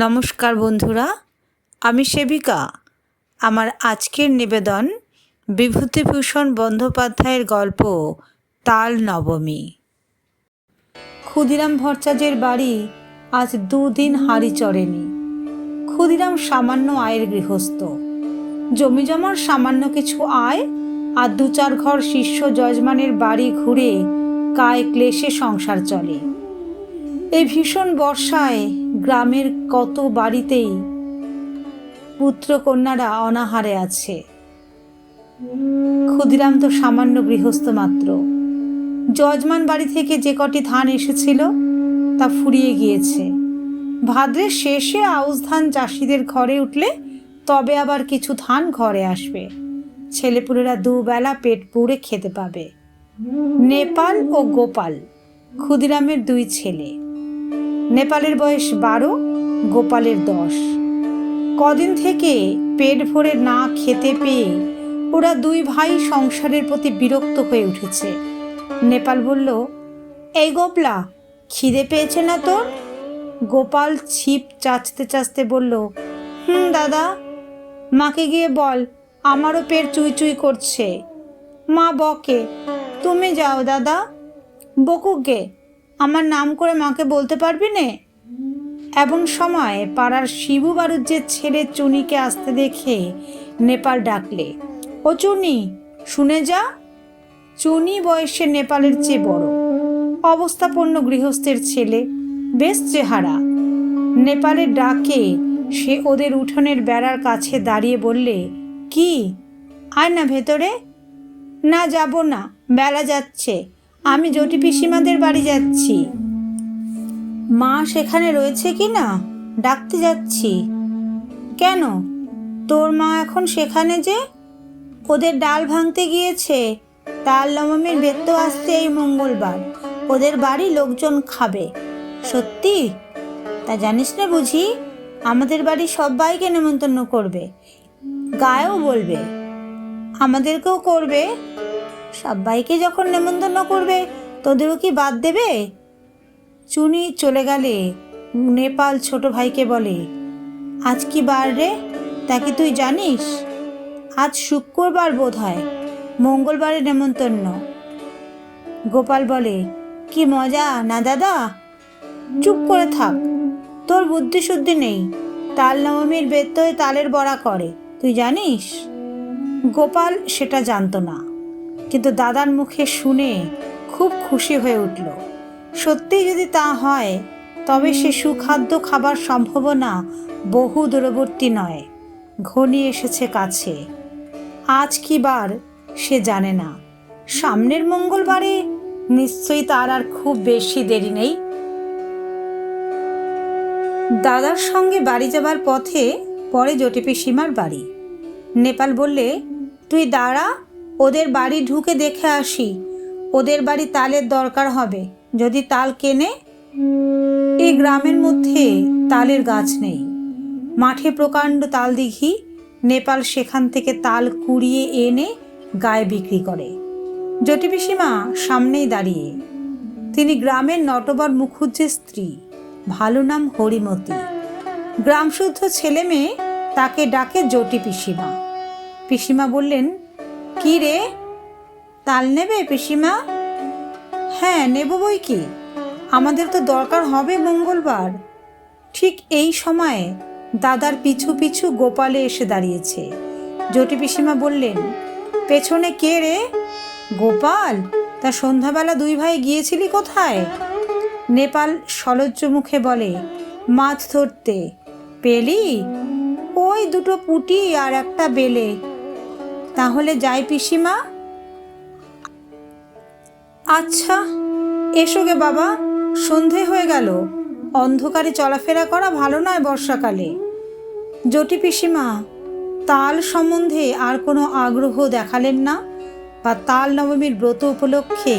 নমস্কার বন্ধুরা, আমি সেবিকা। আমার আজকের নিবেদন বিভূতিভূষণ বন্দ্যোপাধ্যায়ের গল্প তাল নবমী। ক্ষুদিরাম ভট্টাচার্যের বাড়ি আজ 2 দিন হাঁড়ি চড়েনি। ক্ষুদিরাম সামান্য আয়ের গৃহস্থ। জমি জমার সামান্য কিছু আয় আর 2-4 ঘর শিষ্য যজমানের বাড়ি ঘুরে কায় ক্লেশে সংসার চলে। এই ভীষণ বর্ষায় গ্রামের কত বাড়িতেই পুত্রকন্যারা অনাহারে আছে। ক্ষুদিরাম তো সামান্য গৃহস্থ মাত্র। যজমান বাড়ি থেকে যে কটি ধান এসেছিল তা ফুরিয়ে গিয়েছে। ভাদ্রের শেষে আউশ ধান চাষিদের ঘরে উঠলে তবে আবার কিছু ধান ঘরে আসবে। ছেলেপুলেরা দুবেলা পেট পুড়ে খেতে পাবে। নেপাল ও গোপাল ক্ষুদিরামের 2 ছেলে। নেপালের বয়স 12, গোপালের 10। কদিন থেকে পেট ভরে না খেতে পেয়ে ওরা 2 ভাই সংসারের প্রতি বিরক্ত হয়ে উঠেছে। নেপাল বলল, এই গোপলা, খিদে পেয়েছে না তোর? গোপাল ছিপ চাচতে চাচতে বলল, দাদা। মাকে গিয়ে বল আমারও পেট চুই চুই করছে। মা বকে, তুমি যাও দাদা। বকুক গে, আমার নাম করে মাকে বলতে পারবি নে? এমন সময় পাড়ার শিবু বাড়ুজ্যের ছেলে চুনিকে আসতে দেখে নেপাল ডাকলে, ও চুনি, শুনে যা। চুনি বয়সে নেপালের চেয়ে বড়, অবস্থাপন্ন গৃহস্থের ছেলে, বেশ চেহারা। নেপালের ডাকে সে ওদের উঠোনের বেড়ার কাছে দাঁড়িয়ে বললে, কি, আয় না ভেতরে। না, যাব না, বেলা যাচ্ছে, আমি জটি পিসিমাদের বাড়ি যাচ্ছি। মা সেখানে রয়েছে কি না ডাকতে যাচ্ছি। কেন, তোর মা এখন সেখানে যে? ওদের ডাল ভাঙতে গিয়েছে। তাল নবমীর বেত্ত আসছে এই মঙ্গলবার। ওদের বাড়ি লোকজন খাবে। সত্যি? তা জানিস না বুঝি? আমাদের বাড়ি সবাইকে নেমন্তন্ন করবে, গায়েও বলবে, আমাদেরকেও করবে। সবাইকে যখন নেমন্তন্ন করবে তোদেরও কি বাদ দেবে? চুনি চলে গেলে নেপাল ছোট ভাইকে বলে, আজ কি বার রে? তা কি তুই জানিস? আজ শুক্রবার বোধ হয়, মঙ্গলবারে নেমন্তন্ন। গোপাল বলে, কি মজা না দাদা? চুপ করে থাক, তোর বুদ্ধি শুদ্ধি নেই। তাল নবমীর বেত্তয় তালের বড়া করে, তুই জানিস? গোপাল সেটা জানতো না, কিন্তু দাদার মুখে শুনে খুব খুশি হয়ে উঠল। সত্যিই যদি তা হয় তবে সে সুখাদ্য খাবার সম্ভাবনা বহু দূরবর্তী নয়, ঘনিয়ে এসেছে কাছে। আজ কি বার সে জানে না। সামনের মঙ্গলবারে নিশ্চয়ই তার আর খুব বেশি দেরি নেই। দাদার সঙ্গে বাড়ি যাবার পথে পরে জটি পিসিমার বাড়ি। নেপাল বললে, তুই দাঁড়া, ওদের বাড়ি ঢুকে দেখে আসি। ওদের বাড়ি তালের দরকার হবে, যদি তাল কেনে। এই গ্রামের মধ্যে তালের গাছ নেই। মাঠে প্রকাণ্ড তাল দিঘি। নেপাল সেখান থেকে তাল কুড়িয়ে এনে গায়ে বিক্রি করে। জটি পিসিমা সামনেই দাঁড়িয়ে। তিনি গ্রামের নটবর মুখুজ্জের স্ত্রী, ভালো নাম হরিমতি। গ্রামশুদ্ধ ছেলে মেয়ে তাকে ডাকে জটি পিসিমা। পিসিমা বললেন, কি রে, তাল নেবে পিসিমা? হ্যাঁ, নেব বই কি, আমাদের তো দরকার হবে মঙ্গলবার। ঠিক এই সময়ে দাদার পিছু পিছু গোপালে এসে দাঁড়িয়েছে। জটি পিসিমা বললেন, পেছনে কে রে? গোপাল, তা সন্ধ্যাবেলা 2 ভাই গিয়েছিলি কোথায়? নেপাল সলজ্জ মুখে বলে, মাছ ধরতে। পেলি? ওই 2টো পুঁটি আর একটা বেলে। তাহলে যাই পিসিমা। আচ্ছা, এসো গে বাবা, সন্ধে হয়ে গেল। অন্ধকারে চলাফেরা করা ভালো নয় বর্ষাকালে। জটি পিসিমা তাল সম্বন্ধে আর কোনো আগ্রহ দেখালেন না, বা তাল নবমীর ব্রত উপলক্ষে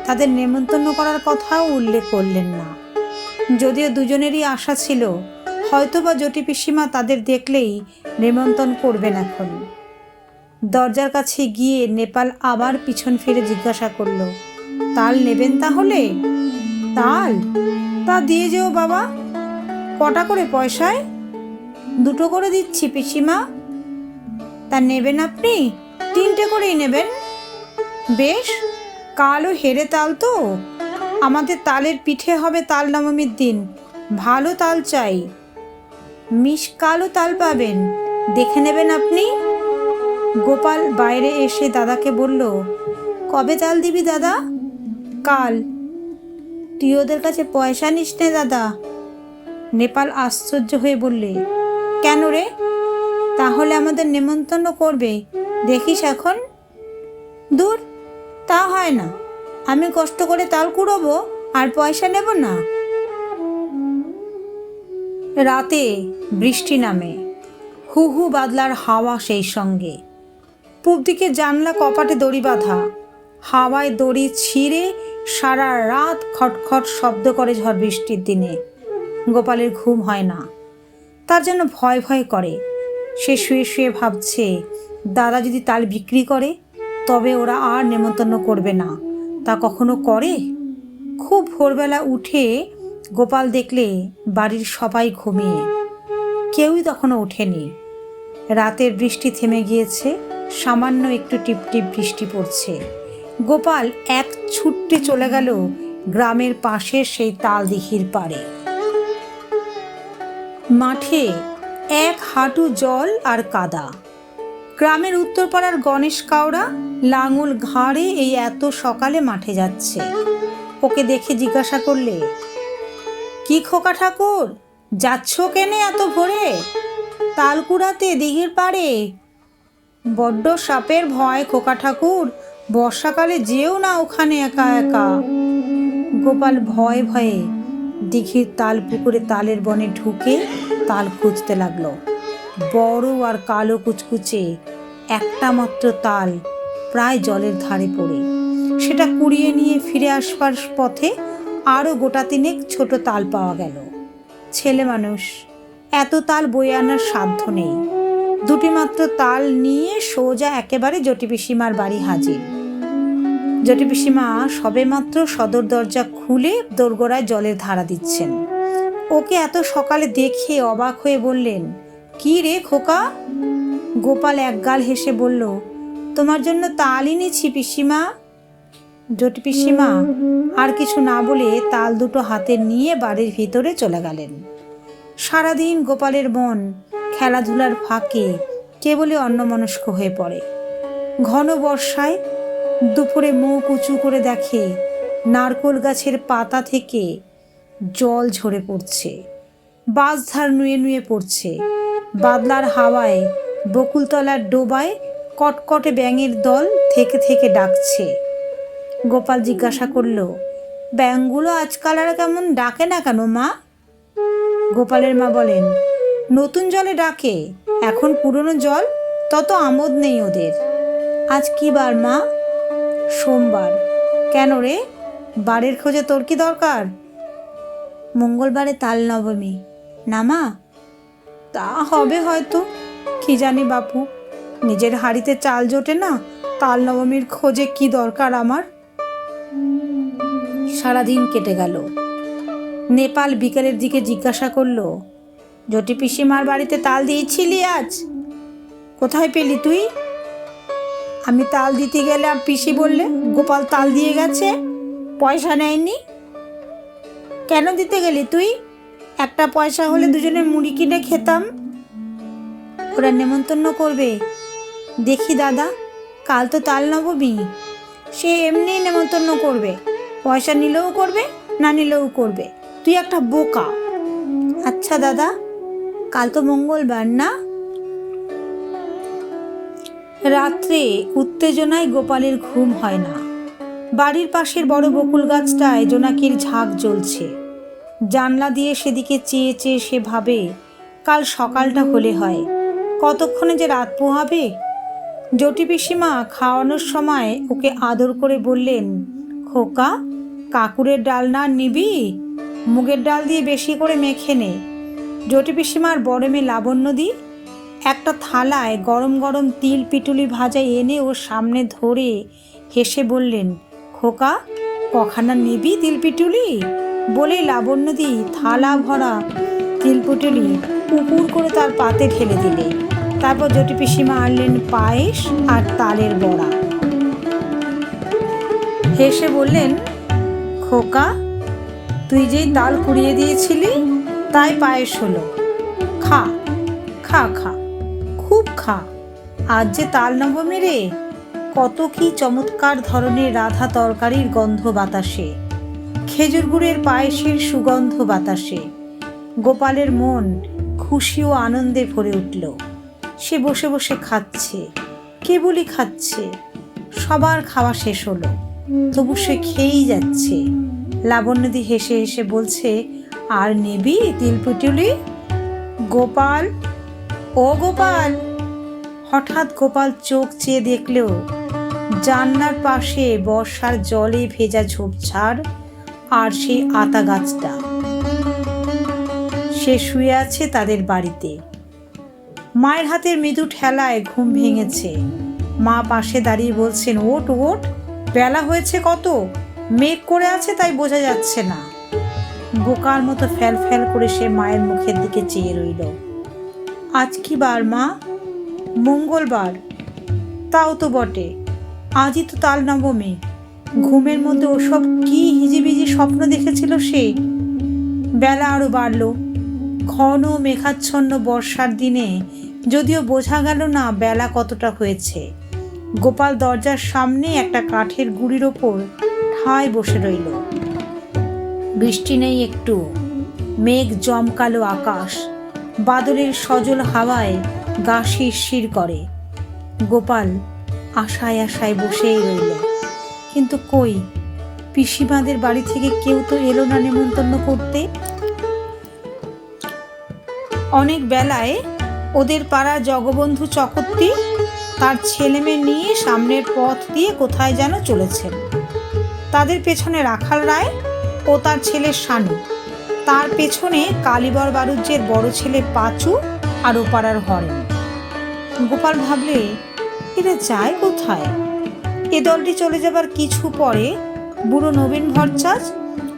তাদের নেমন্তন্ন করার কথাও উল্লেখ করলেন না। যদিও দুজনেরই আশা ছিল হয়তোবা জটি পিসিমা তাদের দেখলেই নেমন্তন্ন করবেন। এখন দরজার কাছে গিয়ে নেপাল আবার পিছন ফিরে জিজ্ঞাসা করল, তাল নেবেন তাহলে? তাল? তা দিয়ে যেও বাবা। কটা করে পয়সায়? 2টো করে দিচ্ছি পিসিমা। তা নেবেন আপনি? 3টে করেই নেবেন। বেশ, কালও হেরে তাল তো, আমাদের তালের পিঠে হবে তাল নবমীর দিন, ভালো তাল চাই। কালও তাল পাবেন, দেখে নেবেন আপনি। গোপাল বাইরে এসে দাদাকে বলল, কবে তাল দিবি দাদা? কাল। তুই ওদের কাছে পয়সা নিস নে দাদা। নেপাল আশ্চর্য হয়ে বললে, কেন রে? তাহলে আমাদের নেমন্তন্ন করবে, দেখিস এখন। দূর, তা হয় না, আমি কষ্ট করে তাল কুড়োবো আর পয়সা নেব না। রাতে বৃষ্টি নামে, হু হু বাদলার হাওয়া সেই সঙ্গে। পূব দিকে জানলা কপাটে দড়ি বাঁধা, হাওয়ায় দড়ি ছিঁড়ে সারা রাত খটখট শব্দ করে ঝড় বৃষ্টির দিনে। গোপালের ঘুম হয় না, তার জন্য ভয় ভয় করে। সে শুয়ে শুয়ে ভাবছে, দাদা যদি তাল বিক্রি করে তবে ওরা আর নেমন্তন্ন করবে না। তা কখনো করে? খুব ভোরবেলা উঠে গোপাল দেখলে বাড়ির সবাই ঘুমিয়ে, কেউই তখনও ওঠেনি। রাতের বৃষ্টি থেমে গিয়েছে, সামান্য একটু টিপটিপ বৃষ্টি পড়ছে। গোপাল এক ছুট্টে চলে গেল গ্রামের পাশের সেই তাল দিঘির পাড়ে। মাঠে 1 হাঁটু জল আর কাদা। গ্রামের উত্তরপাড়ার গণেশ কাওড়া লাঙল ঘাড়ে এই এত সকালে মাঠে যাচ্ছে। ওকে দেখে জিজ্ঞাসা করলে, কি খোকা ঠাকুর, যাচ্ছ কেনে এত ভোরে? তাল কুড়াতে দিঘির পাড়ে? বড্ড সাপের ভয় খোকা ঠাকুর, বর্ষাকালে যেও না ওখানে একা একা। গোপাল ভয়ে ভয়ে দিঘির তাল পুকুরে তালের বনে ঢুকে তাল খুঁজতে লাগলো। বড় আর কালো কুচকুচে একটা মাত্র তাল প্রায় জলের ধারে পড়ে। সেটা কুড়িয়ে নিয়ে ফিরে আসবার পথে আরও গোটা 3 ছোট তাল পাওয়া গেল। ছেলে মানুষ, এত তাল বয়ে আনার সাধ্য নেই। 2টি মাত্র তাল নিয়ে সোজা একেবারে জটি পিসিমার বাড়ি হাজির। জটি পিসিমা সবে মাত্র সদর দরজা খুলে দোরগোড়ায় জলের ধারা দিচ্ছেন। ওকে এত সকালে দেখে অবাক হয়ে বললেন, কি রে খোকা? গোপাল একগাল হেসে বলল, তোমার জন্য তাল এনেছি পিসিমা। জটি পিসিমা আর কিছু না বলে তাল 2টো হাতে নিয়ে বাড়ির ভিতরে চলে গেলেন। সারাদিন গোপালের মন খেলাধুলার ফাঁকে কেবলই অন্যমনস্ক হয়ে পড়ে। ঘন বর্ষায় দুপুরে মুখ উঁচু করে দেখে নারকোল গাছের পাতা থেকে জল ঝরে পড়ছে, বাঁশঝাড় নুয়ে নুয়ে পড়ছে। বাদলার হাওয়ায় বকুলতলার ডোবায় কটকটে ব্যাঙের দল থেকে থেকে ডাকছে। গোপাল জিজ্ঞাসা করল, ব্যাঙগুলো আজকাল আর কেমন ডাকে না কেন মা? গোপালের মা বলেন, নতুন জলে ডাকে, এখন পুরনো জল, তত আমোদ নেই ওদের। আজ কি বার মা? সোমবার। কেন রে, বারের খোঁজে তোর কি দরকার? মঙ্গলবারে তাল নবমী না মা? তা হবে হয়তো, কি জানি বাপু, নিজের হাঁড়িতে চাল জোটে না, তাল নবমীর খোঁজে কি দরকার আমার। সারাদিন কেটে গেল। নেপাল বিকেলের দিকে জিজ্ঞাসা করল, জটি পিসিমার বাড়িতে তাল দিয়েছিলি আজ? কোথায় পেলি তুই? আমি তাল দিতে গেলে আর পিসি বললে গোপাল তাল দিয়ে গেছে, পয়সা নেয়নি। কেন দিতে গেলি তুই? একটা পয়সা হলে দুজনে মুড়ি কিনে খেতাম। ওরা নেমন্তন্ন করবে। দেখি দাদা, কাল তো তাল নবমী, সে এমনি নেমন্তন্ন করবে, পয়সা নিলেও করবে না নিলেও করবে। তুই একটা বোকা। আচ্ছা দাদা, কাল তো মঙ্গলবার না? রাত্রে উত্তেজনায় গোপালের ঘুম হয় না। বাড়ির পাশের বড় বকুল গাছটায় জোনাকির ঝাঁক জ্বলছে। জানলা দিয়ে সেদিকে চেয়ে চেয়ে সে ভাবে, কাল সকালটা হলে হয়, কতক্ষণে যে রাত পোহাবে। জটি পিসিমা খাওয়ানোর সময় ওকে আদর করে বললেন, খোকা, কাকুরের ডাল না নিবি? মুগের ডাল দিয়ে বেশি করে মেখে নে। জটি পিসিমার বড় মেয়ে লাবণ্যদি একটা থালায় গরম গরম তিল পিটুলি ভাজা এনে ওর সামনে ধরে হেসে বললেন, খোকা, কখানা নিবি তিল পিটুলি? বলে লাবণ্যদি থালা ভরা তিলপুটুলি উপুর করে তার পাতে ঢেলে দিলে। তারপর জটি পিসিমা আনলেন পায়েস আর তালের বড়া। হেসে বললেন, খোকা, তুই যেই তাল কুড়িয়ে দিয়েছিলি তাই পায়েস হলো। খা খা খা, খুব খা, আজ যে তাল নবমী রে। কত কি চমৎকার ধরনের রাধা তরকারির গন্ধ বাতাসে, খেজুর গুড়ের পায়েসের সুগন্ধ বাতাসে। গোপালের মন খুশি ও আনন্দে ভরে উঠল। সে বসে বসে খাচ্ছে, কেবলই খাচ্ছে। সবার খাওয়া শেষ হলো, তবু সে খেয়েই যাচ্ছে। লাবণ্যদি হেসে হেসে বলছে, আর নেবি তিলপুটুলি? গোপাল, ও গোপাল! হঠাৎ গোপাল চোখ চেয়ে দেখলেও জানলার পাশে বর্ষার জলে ভেজা ঝোপঝাড় আর সেই আতা গাছটা। সে শুয়ে আছে তাদের বাড়িতে। মায়ের হাতের মৃদু ঠেলায় ঘুম ভেঙেছে। মা পাশে দাঁড়িয়ে বলছেন, ওঠ ওঠ, বেলা হয়েছে কত, মেঘ করে আছে তাই বোঝা যাচ্ছে না। বোকার মতো ফ্যাল ফ্যাল করে সে মায়ের মুখের দিকে চেয়ে রইল। আজ কি বার মা? মঙ্গলবার। তাও তো বটে, আজই তো তাল নবমী। ঘুমের মধ্যে ওসব কি হিজিবিজি স্বপ্ন দেখেছিল সে। বেলা আরো বাড়ল। ঘন মেঘাচ্ছন্ন বর্ষার দিনে যদিও বোঝা গেল না বেলা কতটা হয়েছে। গোপাল দরজার সামনে একটা কাঠের গুঁড়ির ওপর ঠায় বসে রইল। বৃষ্টি নেই একটু, মেঘ জমকালো আকাশ, বাদলের সজল হাওয়ায় গা শিরশির করে। গোপাল আশায় আশায় বসেই রইল। কিন্তু কই, পিসিমাদের বাড়ি থেকে কেউ তো এলো না নেমন্তন্ন করতে। অনেক বেলায় ওদের পাড়ার জগবন্ধু চকর্তি তার ছেলেমেয়ে নিয়ে সামনের পথ দিয়ে কোথায় যেন চলেছেন। তাদের পেছনে রাখাল রায় ও তার ছেলে শানু, তার পেছনে কালীবর বাড়ুজ্যের বড় ছেলে পাঁচু আর ও পাড়ার হরেন। গোপাল ভাবলে, এরা যায় কোথায়? এ দলটি চলে যাবার কিছু পরে বুড়ো নবীন ভট্টাচ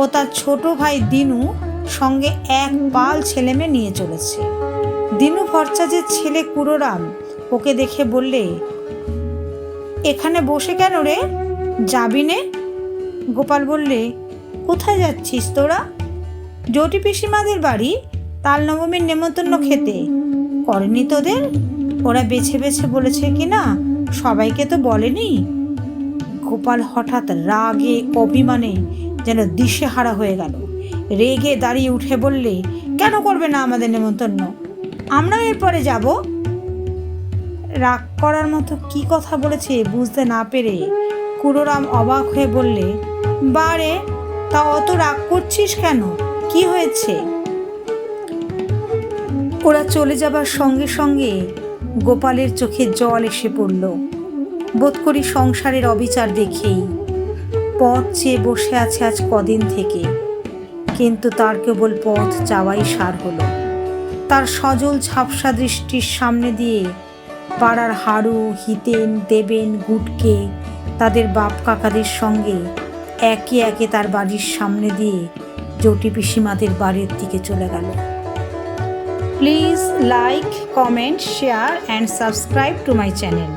ও তার ছোট ভাই দিনু সঙ্গে এক পাল ছেলেমেয়ে নিয়ে চলেছে। দিনু ভট্টাচের ছেলে কুড়োরাম ওকে দেখে বললে, এখানে বসে কেন রে, যাবি নে? গোপাল বললে, কোথায় যাচ্ছিস তোরা? জটি পিসিমাদের বাড়ি তাল নবমীর নেমন্তন্ন খেতে। করেনি তোদের? ওরা বেছে বেছে বলেছে কিনা, সবাইকে তো বলেনি। গোপাল হঠাৎ রাগে অভিমানে যেন দিশেহারা হয়ে গেল। রেগে দাঁড়িয়ে উঠে বললে, কেন করবে না আমাদের নেমন্তন্ন? আমরা এরপরে যাব। রাগ করার মতো কি কথা বলেছে বুঝতে না পেরে কুড়োরাম অবাক হয়ে বললে, বারে, তা অত রাগ করছিস কেন? কি হয়েছে? ওরা চলে যাবার সঙ্গে সঙ্গে গোপালের চোখে জল এসে পড়ল। বোধ করি সংসারের অবিচার দেখেই। পথ চেয়ে বসে আছে আজ কদিন থেকে, কিন্তু তার কেবল পথ চাওয়াই সার হলো। তার সজল ঝাপসা দৃষ্টির সামনে দিয়ে পাড়ার হাড়ু, হিতেন, দেবেন, গুটকে তাদের বাপ কাকাদের সঙ্গে একে একে তার বাড়ির সামনে দিয়ে জটি পিসিমাদের বাড়ির দিকে চলে গেল। Please like, comment, share and subscribe to my channel.